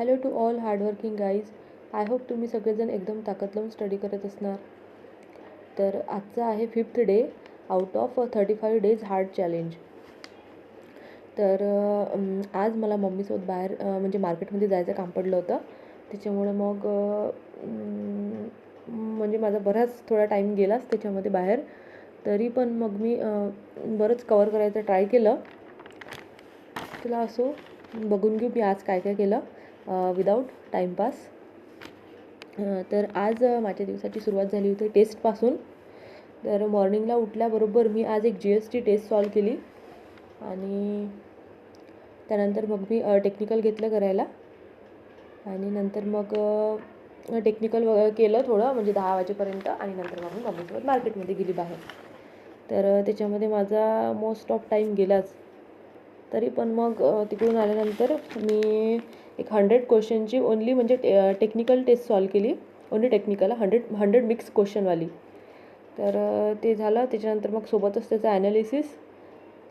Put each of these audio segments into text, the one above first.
Hello to all hardworking guys. I hope तुम्ही सगळेजण एकदम ताकद लावून स्टडी करत असणार. तर आजचा आहे 5th day out of 35 days hard challenge. तर आज मला मम्मीसोबत बाहेर म्हणजे मार्केटमध्ये जायचं काम पडलं होतं. त्याच्यामुळे मग म्हणजे माझा बराच थोडा टाईम गेलाच त्याच्यामध्ये बाहेर. तरी पण मग मी बरंच कवर करायचं ट्राय केलं. तुला असो बघून घेऊ मी आज काय काय केलं विदाऊट टाईमपास. तर आज माझ्या दिवसाची सुरुवात झाली होती टेस्टपासून. तर मॉर्निंगला उठल्याबरोबर मी आज एक GST टेस्ट सॉल्व केली आणि त्यानंतर मग मी टेक्निकल घेतलं करायला आणि नंतर मग टेक्निकल केलं थोडं म्हणजे 10 वाजेपर्यंत आणि नंतर मग मी मम्मीसोबत मार्केटमध्ये गेली बाहेर. तर त्याच्यामध्ये माझा मोस्ट ऑफ टाईम गेलाच. तरी पण मग तिकडून आल्यानंतर मी एक 100 क्वेश्चनची ओन्ली म्हणजे टेक्निकल टेस्ट सॉल्व केली. ओन्ली टेक्निकल 100 मिक्स क्वेश्चनवाली. तर ते झालं. त्याच्यानंतर मग सोबतच त्याचं ॲनालिसिस.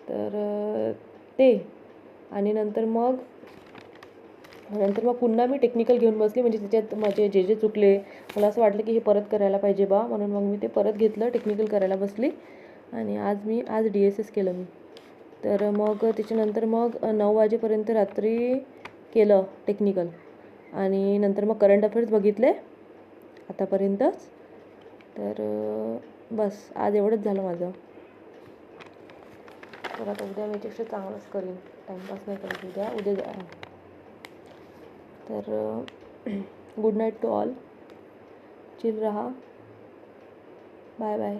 तर ते आणि नंतर मग पुन्हा मी टेक्निकल घेऊन बसली. म्हणजे त्याच्यात माझे जे चुकले मला असं वाटलं की हे परत करायला पाहिजे बा, म्हणून मग मी ते परत घेतलं, टेक्निकल करायला बसली आणि आज DSS केलं मी. तर मग त्याच्यानंतर मग 9 वाजेपर्यंत रात्री केलं टेक्निकल आणि नंतर मग करंट अफेअर्स बघितले आतापर्यंतच. तर बस आज एवढंच झालं माझं. तर आता उद्या मी याच्यापेक्षा चांगलंच करीन, टाईमपास नाही करत उद्या जा. तर good night to all. Chill रहा. Bye bye.